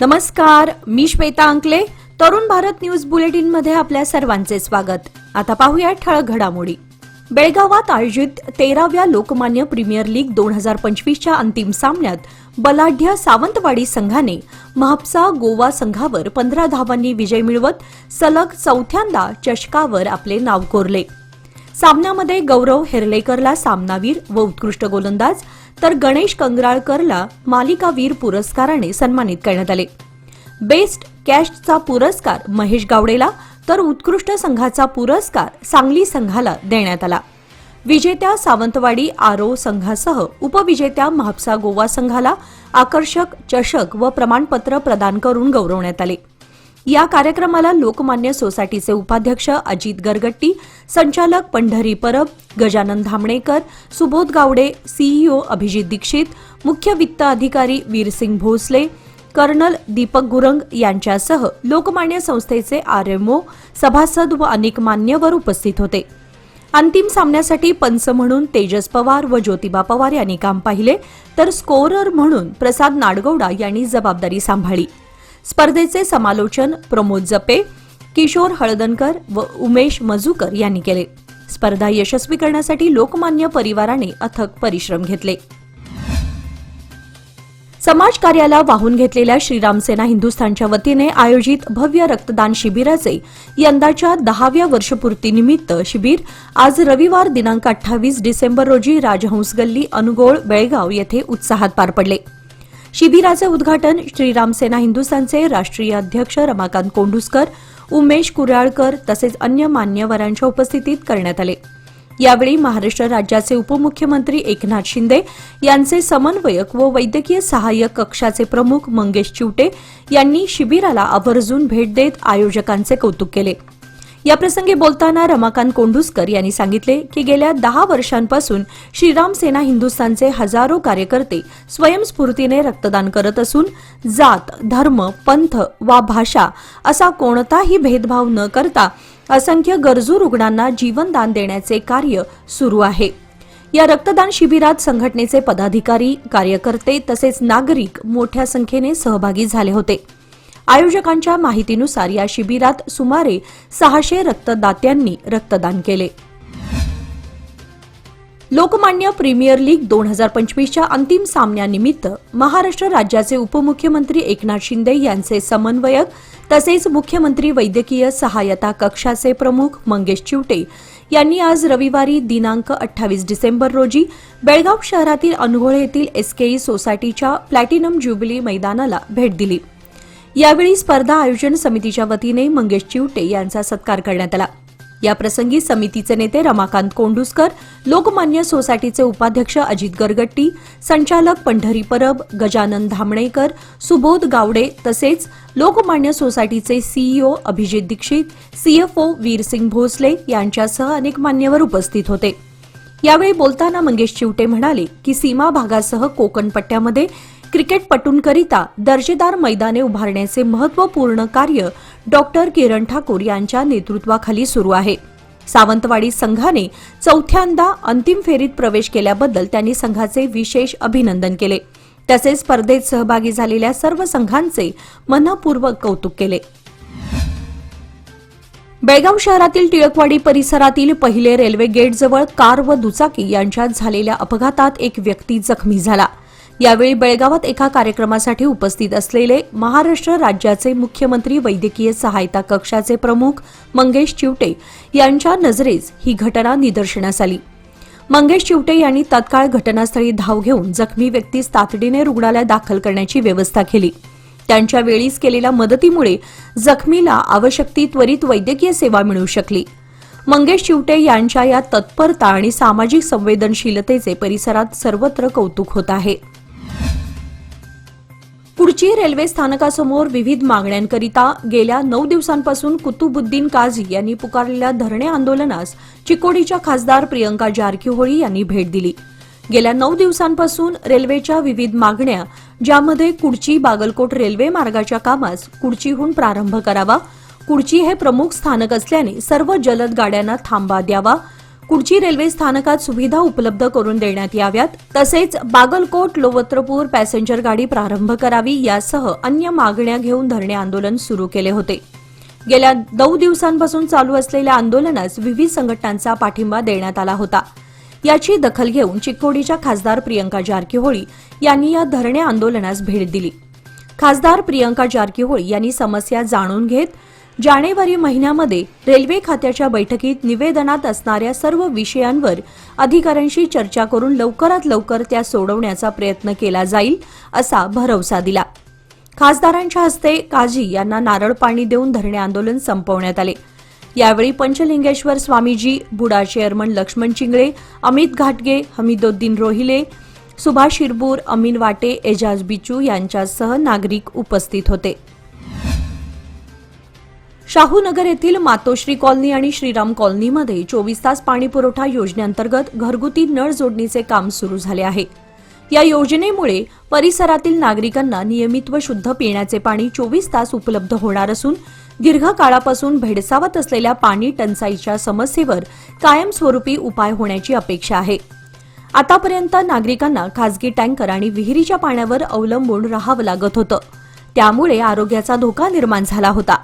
नमस्कार, मी श्वेता अंकले. Tarun Bharat news bulletin मध्ये आपल्या सर्वांचे स्वागत. आता पाहूया ठळक घडामोडी. बेळगावात आयोजित 13व्या लोकमान्य प्रीमियर लीग 2025च्या अंतिम सामन्यात बलाढ्य सावंतवाडी संघाने म्हापसा गोवा संघावर 15 धावांनी विजय मिळवत सलग चौथ्यांदा चषकावर आपले नाव कोरले. सामन्यामध्ये गौरव हेर्लेकरला सामनावीर व उत्कृष्ट गोलंदाज तर गणेश कंगराळकरला मालिकावीर पुरस्काराने सन्मानित करण्यात आले. बेस्ट कॅशचा पुरस्कार महेश गावडेला तर उत्कृष्ट संघाचा पुरस्कार सांगली संघाला देण्यात आला. विजेत्या सावंतवाडी आरो संघासह उपविजेत्या म्हापसा गोवा संघाला आकर्षक चषक व प्रमाणपत्र प्रदान करून गौरवण्यात आले. या कार्यक्रमाला लोकमान्य सोसायटीचे उपाध्यक्ष अजित गरगट्टी, संचालक पंढरी परब, गजानन धामणेकर, सुबोध गावडे, सीईओ अभिजित दीक्षित, मुख्य वित्त अधिकारी वीरसिंग भोसले, कर्नल दीपक गुरंग यांच्यासह लोकमान्य संस्थेचे आरएमओ, सभासद व अनेक मान्यवर उपस्थित होते. अंतिम सामन्यासाठी पंच म्हणून तेजस पवार व ज्योतिबा पवार यांनी काम पाहिले तर स्कोरर म्हणून प्रसाद नाडगौडा यांनी जबाबदारी सांभाळली. स्पर्धेचे समालोचन प्रमोद जपे, किशोर हळदणकर व उमेश मजुकर यांनी केले. स्पर्धा यशस्वी करण्यासाठी लोकमान्य परिवाराने अथक परिश्रम घेतले. समाजकार्याला वाहून घेतलेल्या श्रीराम सेना हिंदुस्थानच्या वतीने आयोजित भव्य रक्तदान शिबिराचे यंदाच्या 10व्या वर्षपूर्तीनिमित्त शिबिर आज रविवार दिनांक 28 डिसेंबर रोजी राजहंस गल्ली अनुगोळ बेळगाव येथे उत्साहात पार पडले. शिबिराचे उद्घाटन श्रीराम सेना हिंदुस्थानचे राष्ट्रीय अध्यक्ष रमाकांत कोंडुस्कर, उमेश कुर्याळकर तसेच अन्य मान्यवरांच्या उपस्थितीत करण्यात आले. यावेळी महाराष्ट्र राज्याचे उपमुख्यमंत्री एकनाथ शिंदे यांचे समन्वयक व वैद्यकीय सहाय्यक कक्षाचे प्रमुख मंगेश चिवटे यांनी शिबिराला आवर्जून भेट देत आयोजकांचे कौतुक केले. याप्रसंगी बोलताना रमाकांत कोंडुस्कर यांनी सांगितले की गेल्या 10 वर्षांपासून श्रीराम सेना हिंदुस्थानचे हजारो कार्यकर्ते स्वयंस्फूर्तीने रक्तदान करत असून जात, धर्म, पंथ वा भाषा असा कोणताही भेदभाव न करता असंख्य गरजू रुग्णांना जीवनदान देण्याचे कार्य सुरू आहे. या रक्तदान शिबिरात संघटनेचे पदाधिकारी, कार्यकर्ते तसेच नागरिक मोठ्या संख्येने सहभागी झाले होते. आयोजकांच्या माहितीनुसार या शिबिरात सुमारे 600 रक्तदात्यांनी रक्तदान केले. लोकमान्य प्रीमियर लीग 2025च्या अंतिम सामन्यानिमित्त महाराष्ट्र राज्याचे उपमुख्यमंत्री एकनाथ शिंदे यांचे समन्वयक तसेच मुख्यमंत्री वैद्यकीय सहायता कक्षाचे प्रमुख मंगेश चिवटे यांनी आज रविवारी दिनांक 28 डिसेंबर रोजी बेळगाव शहरातील अनुगोळ येथील एसकेई सोसायटीच्या प्लॅटिनम ज्युबिली मैदानाला भेट दिली. यावेळी स्पर्धा आयोजन समितीच्या वतीने मंगेश चिवटे यांचा सत्कार करण्यात आला. याप्रसंगी समितीचे नेते रमाकांत कोंडुस्कर, लोकमान्य सोसायटीचे उपाध्यक्ष अजित गरगट्टी, संचालक पंढरी परब, गजानन धामणेकर, सुबोध गावडे तसेच लोकमान्य सोसायटीचे सीईओ अभिजित दीक्षित, सीएफओ वीरसिंग भोसले यांच्यासह अनेक मान्यवर उपस्थित होते. यावेळी बोलताना मंगेश चिवटे म्हणाले की सीमा भागासह कोकण पट्ट्यामध्ये क्रिकेटपटूंकरिता दर्जेदार मैदाने उभारण्याचे महत्त्वपूर्ण कार्य डॉक्टर किरण ठाकूर यांच्या नेतृत्वाखाली सुरू आहे. सावंतवाडी संघाने चौथ्यांदा अंतिम फेरीत प्रवेश केल्याबद्दल त्यांनी संघाचे विशेष अभिनंदन केले. तसेच स्पर्धेत सहभागी झालेल्या सर्व संघांचे मनःपूर्वक कौतुक केले. बेळगाव शहरातील टिळकवाडी परिसरातील पहिले रेल्वे गेटजवळ कार व दुचाकी यांच्यात झालेल्या अपघातात एक व्यक्ती जखमी झाला. यावेळी बेळगावात एका कार्यक्रमासाठी उपस्थित असलेले महाराष्ट्र राज्याचे मुख्यमंत्री वैद्यकीय सहायता कक्षाचे प्रमुख मंगेश चिवटे यांच्या नजरेस ही घटना निदर्शनास आली. मंगेश चिवटे यांनी तत्काळ घटनास्थळी धाव घेऊन जखमी व्यक्तीस तातडीने रुग्णालयात दाखल करण्याची व्यवस्था केली. त्यांच्या वेळीच केलेल्या मदतीमुळे जखमीला आवश्यक ती त्वरित वैद्यकीय सेवा मिळू शकली. मंगेश चिवटे यांच्या या तत्परता आणि सामाजिक संवेदनशीलतेचे परिसरात सर्वत्र कौतुक होत आहे. कुडची रेल्वे स्थानकासमोर विविध मागण्यांकरिता गेल्या 9 दिवसांपासून कुतुबुद्दीन काझी यांनी पुकारलेल्या धरणे आंदोलनास चिकोडीच्या खासदार प्रियंका जारकीहोळी यांनी भेट दिली. गेल्या 9 दिवसांपासून रेल्वेच्या विविध मागण्या, ज्यामध्ये कुडची बागलकोट रेल्वे मार्गाच्या कामास कुडचीहून प्रारंभ करावा, कुडची हे प्रमुख स्थानक असल्याने सर्व जलद गाड्यांना थांबा द्यावा, कुडची रेल्वे स्थानकात सुविधा उपलब्ध करून देण्यात याव्यात, तसेच बागलकोट लोवत्रपूर पॅसेंजर गाडी प्रारंभ करावी यासह अन्य मागण्या घेऊन धरणे आंदोलन सुरू केले होते. गेल्या 9 दिवसांपासून चालू असलेल्या आंदोलनास विविध संघटनांचा पाठिंबा देण्यात आला होता. याची दखल घेऊन चिक्कोडीच्या खासदार प्रियंका जारकीहोळी यांनी या धरणे आंदोलनास भेट दिली. खासदार प्रियंका जारकीहोळी यांनी समस्या जाणून घेत जानेवारी महिन्यामध्ये रेल्वे खात्याच्या बैठकीत निवेदनात असणाऱ्या सर्व विषयांवर अधिकाऱ्यांशी चर्चा करून लवकरात लवकर त्या सोडवण्याचा प्रयत्न केला जाईल असा भरवसा दिला. खासदारांच्या हस्ते काझी यांना नारळ पाणी देऊन धरणे आंदोलन संपवण्यात आले. यावेळी पंचलिंगेश्वर स्वामीजी, बुडा चेअरमन लक्ष्मण चिंगळे, अमित घाटगे, हमीदुद्दीन रोहिले, सुभाष शिरबूर, अमीन वाटे, एजाज बिचू यांच्यासह नागरिक उपस्थित होते. शाहूनगर येथील मातोश्री कॉलनी आणि श्रीराम कॉलनीमध्ये 24 तास पाणी पुरवठा योजनेअंतर्गत घरगुती नळ जोडणीचे काम सुरू झाले आहे. या योजनेमुळे परिसरातील नागरिकांना नियमित व शुद्ध पिण्याचे पाणी 24 तास उपलब्ध होणार असून दीर्घकाळापासून भेडसावत असलेल्या पाणी टंचाईच्या समस्येवर कायमस्वरूपी उपाय होण्याची अपेक्षा आहे. आतापर्यंत नागरिकांना खासगी टँकर आणि विहिरीच्या पाण्यावर अवलंबून राहावं लागत होतं. त्यामुळे आरोग्याचा धोका निर्माण झाला होता.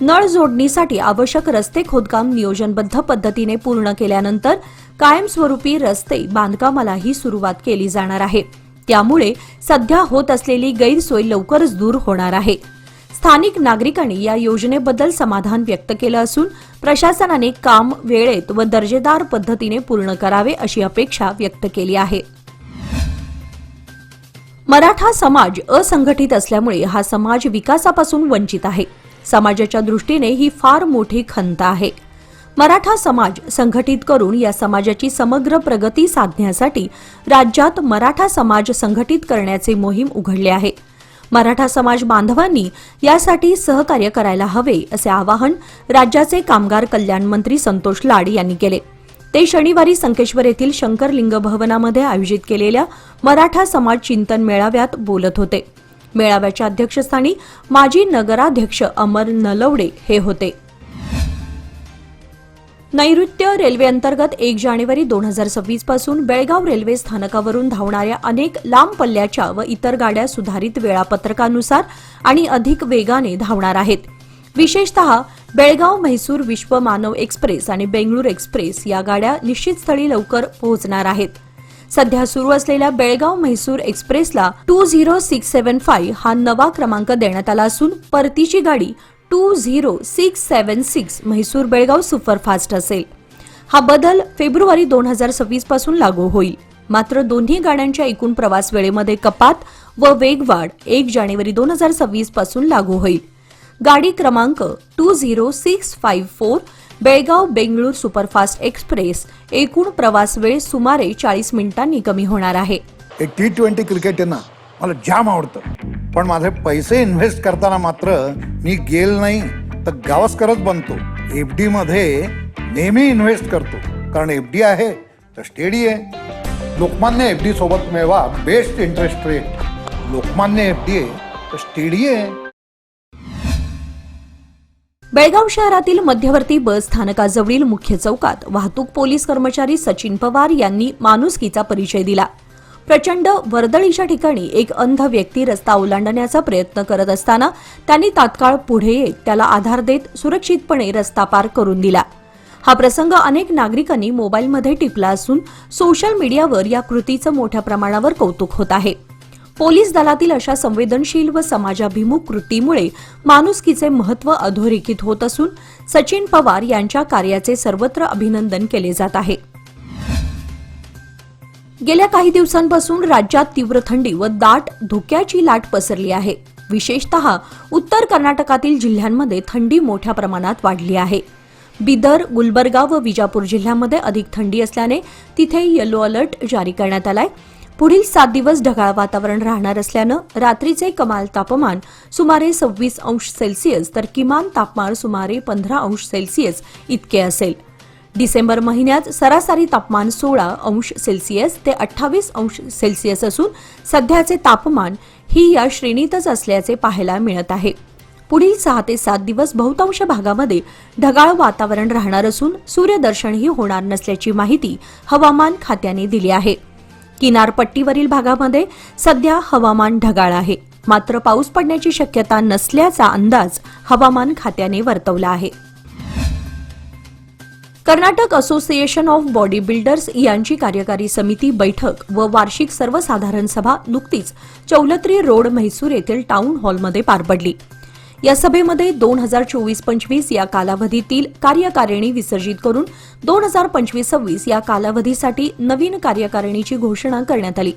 नळ जोडणीसाठी आवश्यक रस्ते खोदकाम नियोजनबद्ध पद्धतीने पूर्ण केल्यानंतर कायमस्वरूपी रस्ते बांधकामालाही सुरुवात केली जाणार आहे. त्यामुळे सध्या होत असलेली गैरसोय लवकरच दूर होणार आहे. स्थानिक नागरिकांनी या योजनेबद्दल समाधान व्यक्त केलं असून प्रशासनाने काम वेळेत व दर्जेदार पद्धतीने पूर्ण करावे अशी अपेक्षा व्यक्त केली आहे. मराठा समाज असंघटित असल्यामुळे हा समाज विकासापासून वंचित आहे. समाजाच्या दृष्टीने ही फार मोठी खंत आहे. मराठा समाज संघटित करून या समाजाची समग्र प्रगती साधण्यासाठी राज्यात मराठा समाज संघटित करण्याचे मोहीम उघडले आहे. मराठा समाज बांधवांनी यासाठी सहकार्य करायला हवे असे आवाहन राज्याचे कामगार कल्याण मंत्री संतोष लाड यांनी केले. ते शनिवारी संकेश्वर येथील शंकरलिंग भवनामध्ये आयोजित केलेल्या मराठा समाज चिंतन मेळाव्यात बोलत होते. मेळाव्याच्या अध्यक्षस्थानी माजी नगराध्यक्ष अमर नलवडे हे होते. नैऋत्य रेल्वे अंतर्गत 1 जानेवारी 2026 पासून बेळगाव रेल्वे स्थानकावरून धावणाऱ्या अनेक लांब पल्ल्याच्या व इतर गाड्या सुधारित वेळापत्रकानुसार आणि अधिक वेगाने धावणार आहेत. विशेषतः बेळगाव म्हैसूर विश्व मानव एक्सप्रेस आणि बेंगळूर एक्सप्रेस या गाड्या निश्चित स्थळी लवकर पोहोचणार आहेत. सध्या सुरू असलेल्या बेळगाव म्हैसूर एक्सप्रेसला 20675 हा नवा क्रमांक देण्यात आला असून परतीची गाडी 20676 म्हैसूर बेळगाव सुपरफास्ट असेल. हा बदल फेब्रुवारी 2026 पासून लागू होईल. मात्र दोन्ही गाड्यांच्या एकूण प्रवास वेळेमध्ये कपात व वेगवाढ 1 जानेवारी 2026 पासून लागू होईल. गाडी क्रमांक 20654 बेळगाव बेंगळूर सुपरफास्ट एक्सप्रेस एकूण प्रवास वेळ सुमारे 40 मिनिटांनी कमी होणार आहे. एक T20 क्रिकेट आहे ना, मला जाम आवडतं. पण माझे पैसे इन्व्हेस्ट करताना मात्र मी गेल नाही तर गावस्करच बनतो. FD मध्ये नेहमी इन्व्हेस्ट करतो, कारण FD आहे तर स्टेडी आहे. लोकमान्य FD सोबत मिळवा best interest rate. Lokmanya FD आहे तर स्टेडी आहे. बेळगाव शहरातील मध्यवर्ती बस स्थानकाजवळील मुख्य चौकात वाहतूक पोलीस कर्मचारी सचिन पवार यांनी माणुसकीचा परिचय दिला. प्रचंड वर्दळीच्या ठिकाणी एक अंध व्यक्ती रस्ता ओलांडण्याचा प्रयत्न करत असताना त्यांनी तात्काळ पुढे येत त्याला आधार देत सुरक्षितपणे रस्ता पार करून दिला. हा प्रसंग अनेक नागरिकांनी मोबाईलमध्ये टिपला असून सोशल मीडियावर या कृतीचं मोठ्या प्रमाणावर कौतुक होत आहे. पोलीस दलातील अशा संवेदनशील व समाजाभिमुख कृतीमुळे माणुसकीचे महत्त्व अधोरेखित होत असून सचिन पवार यांच्या कार्याचे सर्वत्र अभिनंदन केले जात आहे. गेल्या काही दिवसांपासून राज्यात तीव्र थंडी व दाट धुक्याची लाट पसरली आहे. विशेषतः उत्तर कर्नाटकातील जिल्ह्यांमध्ये थंडी मोठ्या प्रमाणात वाढली आहे. बिदर, गुलबर्गा व विजापूर जिल्ह्यामध्ये अधिक थंडी असल्याने तिथे येलो अलर्ट जारी करण्यात आलाय. पुढील 7 दिवस ढगाळ वातावरण राहणार असल्यानं रात्रीचे कमाल तापमान सुमारे 26 अंश सेल्सिअस तर किमान तापमान सुमारे 15 अंश सेल्सिअस इतके असेल. डिसेंबर महिन्यात सरासरी तापमान 16 अंश सेल्सिअस ते 28 अंश सेल्सिअस असून सध्याचे तापमान ही या श्रेणीतच असल्याचे पाहायला मिळत आहे. पुढील 6 ते 7 दिवस बहुतांश भागामध्ये ढगाळ वातावरण राहणार असून सूर्यदर्शनही होणार नसल्याची माहिती हवामान खात्याने दिली आहे. किनारपट्टीवरील भागामध्ये सध्या हवामान ढगाळ आहे, मात्र पाऊस पडण्याची शक्यता नसल्याचा अंदाज हवामान खात्याने वर्तवला आहे. Karnataka association of body builders यांची कार्यकारी समिती बैठक व वार्षिक सर्वसाधारण सभा नुकतीच चौलत्री रोड म्हैसूर येथील टाउन हॉलमध्ये पार पडली. या सभेमध्ये 2024-25 या कालावधीतील कार्यकारिणी विसर्जित करून 2025-26 या कालावधीसाठी नवीन कार्यकारिणीची घोषणा करण्यात आली.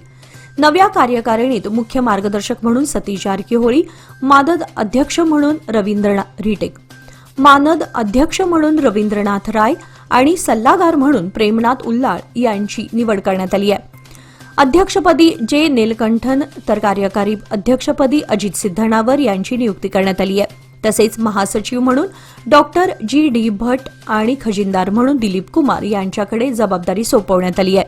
नव्या कार्यकारिणीत मुख्य मार्गदर्शक म्हणून सतीश जारकीहोळी, मानद अध्यक्ष म्हणून रवींद्रनाथ राय आणि सल्लागार म्हणून प्रेमनाथ उल्लाळ यांची निवड करण्यात आली आहे. अध्यक्षपदी जे नीलकंठन तर कार्यकारी अध्यक्षपदी अजित सिद्धनावर यांची नियुक्ती करण्यात आली आहे. तसेच महासचिव म्हणून डॉक्टर जी.डी. भट्ट आणि खजिनदार म्हणून दिलीप कुमार यांच्याकडे जबाबदारी सोपवण्यात आली आहे.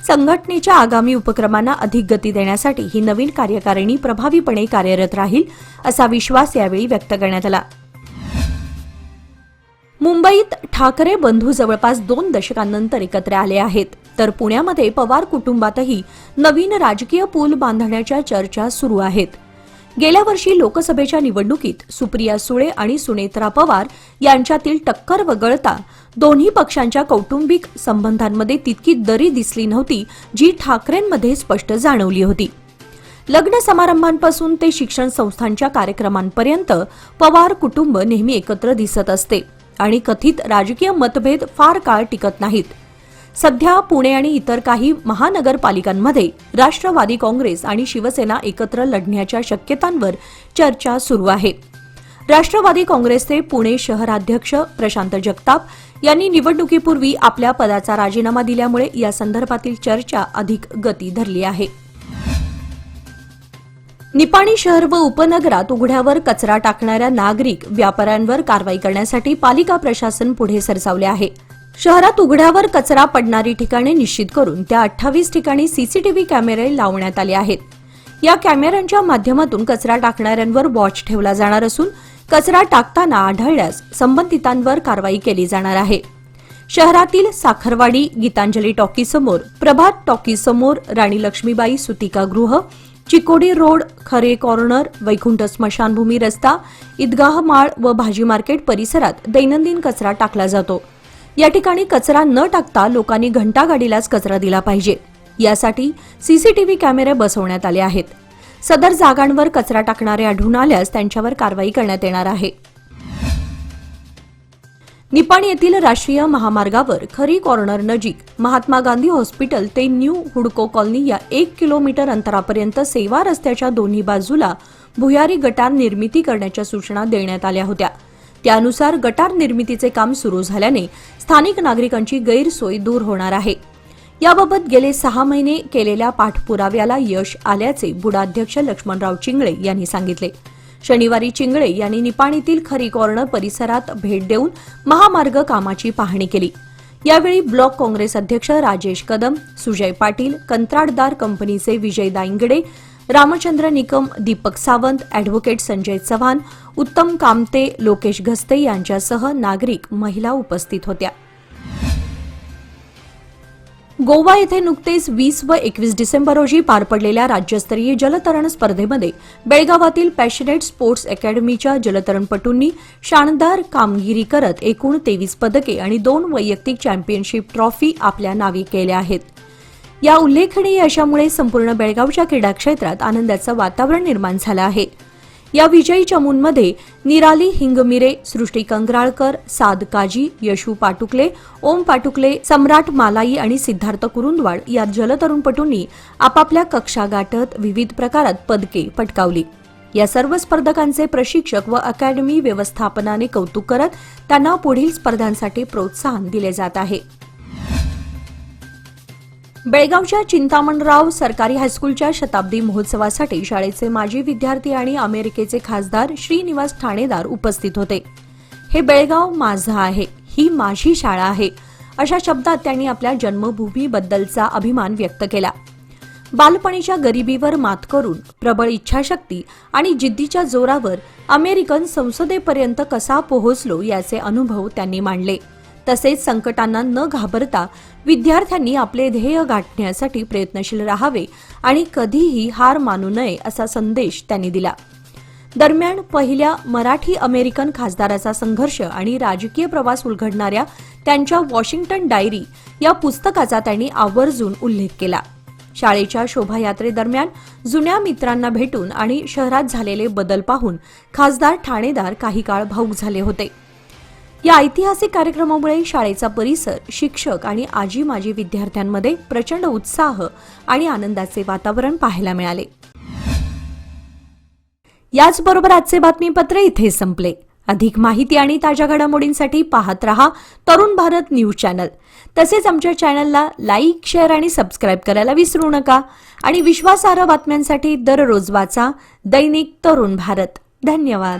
संघटनेच्या आगामी उपक्रमांना अधिक गती देण्यासाठी ही नवीन कार्यकारिणी प्रभावीपणे कार्यरत राहील असा विश्वास यावेळी व्यक्त करण्यात आला. मुंबईत ठाकरे बंधू जवळपास 2 दशकांनंतर एकत्र आले आहेत, तर पुण्यामध्ये पवार कुटुंबातही नवीन राजकीय पूल बांधण्याच्या चर्चा सुरू आहेत. गेल्या वर्षी लोकसभेच्या निवडणुकीत सुप्रिया सुळे आणि सुनेत्रा पवार यांच्यातील टक्कर वगळता दोन्ही पक्षांच्या कौटुंबिक संबंधांमध्ये तितकी दरी दिसली नव्हती, जी ठाकरेंमध्ये स्पष्ट जाणवली होती. लग्न समारंभांपासून ते शिक्षण संस्थांच्या कार्यक्रमांपर्यंत पवार कुटुंब नेहमी एकत्र दिसत असते आणि कथित राजकीय मतभेद फार काळ टिकत नाहीत. सध्या पुणे आणि इतर काही महानगरपालिकांमध्ये राष्ट्रवादी काँग्रेस आणि शिवसेना एकत्र लढण्याच्या शक्यतांवर चर्चा सुरू आहे. राष्ट्रवादी काँग्रेसचे पुणे शहराध्यक्ष प्रशांत जगताप यांनी निवडणुकीपूर्वी आपल्या पदाचा राजीनामा दिल्यामुळे या संदर्भातील चर्चा अधिक गती धरली आहे. निपाणी शहर व उपनगरात उघड्यावर कचरा टाकणाऱ्या नागरिक व्यापाऱ्यांवर कारवाई करण्यासाठी पालिका प्रशासन पुढे सरसावले आहे. शहरात उघड्यावर कचरा पडणारी ठिकाणे निश्चित करून त्या 28 ठिकाणी सीसीटीव्ही कॅमेरे लावण्यात आले आहेत. या कॅमेऱ्यांच्या माध्यमातून कचरा टाकणाऱ्यांवर वॉच ठेवला जाणार असून कचरा टाकताना आढळल्यास संबंधितांवर कारवाई केली जाणार आहे. शहरातील साखरवाडी, गीतांजली टॉकीजसमोर, प्रभात टॉकीजसमोर, राणी लक्ष्मीबाई सुतिकागृह, चिकोडी रोड, खरे कॉर्नर, वैकुंठ स्मशानभूमी रस्ता, ईदगाह माळ व भाजी मार्केट परिसरात दैनंदिन कचरा टाकला जातो. या ठिकाणी कचरा न टाकता लोकांनी घंटागाडीलाच कचरा दिला पाहिजे. यासाठी सीसीटीव्ही कॅमेरे बसवण्यात आले आहेत. सदर जागांवर कचरा टाकणारे आढळून आल्यास त्यांच्यावर कारवाई करण्यात येणार आहे. निपाणी येथील राष्ट्रीय महामार्गावर खरी कॉर्नर नजीक महात्मा गांधी हॉस्पिटल ते न्यू हुडको कॉलनी या 1 किलोमीटर अंतरापर्यंत सेवा रस्त्याच्या दोन्ही बाजूला भुयारी गटार निर्मिती करण्याच्या सूचना देण्यात आल्या होत्या. त्यानुसार गटार निर्मितीचे काम सुरू झाल्याने स्थानिक नागरिकांची गैरसोय दूर होणार आहे. याबाबत गेले 6 महिने केलेल्या पाठपुराव्याला यश आल्याचे बुडाध्यक्ष लक्ष्मणराव चिंगळे यांनी सांगितले. शनिवारी चिंगळे यांनी निपाणीतील खरी कॉर्नर परिसरात भेट देऊन महामार्ग कामाची पाहणी केली. यावेळी ब्लॉक काँग्रेस अध्यक्ष राजेश कदम, सुजय पाटील, कंत्राटदार कंपनीचे विजय दांगडे, रामचंद्र निकम, दीपक सावंत, अॅडव्होकेट संजय चव्हाण, उत्तम कामते, लोकेश घस्ते यांच्यासह नागरिक, महिला उपस्थित होत्या. गोवा येथे नुकतेच 20 व 21 डिसेंबर रोजी पार पडलेल्या राज्यस्तरीय जलतरण स्पर्धेमध्ये बेळगावातील पॅशनेट स्पोर्ट्स अकॅडमीच्या जलतरणपटूंनी शानदार कामगिरी करत एकूण 23 पदके आणि 2 वैयक्तिक चॅम्पियनशिप ट्रॉफी आपल्या नावे केल्या आहेत. या उल्लेखनीय यशामुळे संपूर्ण बेळगावच्या क्रीडा क्षेत्रात आनंदाचं वातावरण निर्माण झालं आहे. या विजयी चमूंमध्ये निराली हिंगमिरे, सृष्टी कंगराळकर, साद काजी, यशू पाटुकले, ओम पाटुकले, सम्राट मालाई आणि सिद्धार्थ कुरुंदवाड या जलतरुणपटूंनी आपापल्या कक्षा गाठत विविध प्रकारात पदके पटकावली. या सर्व स्पर्धकांचे प्रशिक्षक व अकॅडमी व्यवस्थापनाने कौतुक करत त्यांना पुढील स्पर्धांसाठी प्रोत्साहन दिले जात आहे. बेळगावच्या चिंतामणराव सरकारी हायस्कूलच्या शताब्दी महोत्सवासाठी शाळेचे माजी विद्यार्थी आणि अमेरिकेचे खासदार श्रीनिवास ठाणेदार उपस्थित होते. हे बेळगाव माझं आहे, ही माझी शाळा आहे, अशा शब्दात त्यांनी आपल्या जन्मभूमीबद्दलचा अभिमान व्यक्त केला. बालपणीच्या गरिबीवर मात करून प्रबळ इच्छाशक्ती आणि जिद्दीच्या जोरावर अमेरिकन संसदेपर्यंत कसा पोहोचलो याचे अनुभव त्यांनी मांडले. तसेच संकटांना न घाबरता विद्यार्थ्यांनी आपले ध्येय गाठण्यासाठी प्रयत्नशील राहावे आणि कधीही हार मानू नये असा संदेश त्यांनी दिला. दरम्यान पहिल्या मराठी अमेरिकन खासदाराचा संघर्ष आणि राजकीय प्रवास उलगडणाऱ्या त्यांच्या वॉशिंग्टन डायरी या पुस्तकाचा त्यांनी आवर्जून उल्लेख केला. शाळेच्या शोभायात्रेदरम्यान जुन्या मित्रांना भेटून आणि शहरात झालेले बदल पाहून खासदार ठाणेदार काही काळ भावूक झाले होते. या ऐतिहासिक कार्यक्रमामुळे शाळेचा परिसर, शिक्षक आणि आजी माजी विद्यार्थ्यांमध्ये प्रचंड उत्साह आणि आनंदाचे वातावरण पाहायला मिळाले. याचबरोबर आजचे बातमीपत्र इथे संपले. अधिक माहिती आणि ताज्या घडामोडींसाठी पाहत रहा तरुण भारत न्यूज चॅनल. तसेच आमच्या चॅनलला लाईक, शेअर आणि सबस्क्राईब करायला विसरू नका. आणि विश्वासार्ह बातम्यांसाठी दररोज वाचा दैनिक तरुण भारत. धन्यवाद.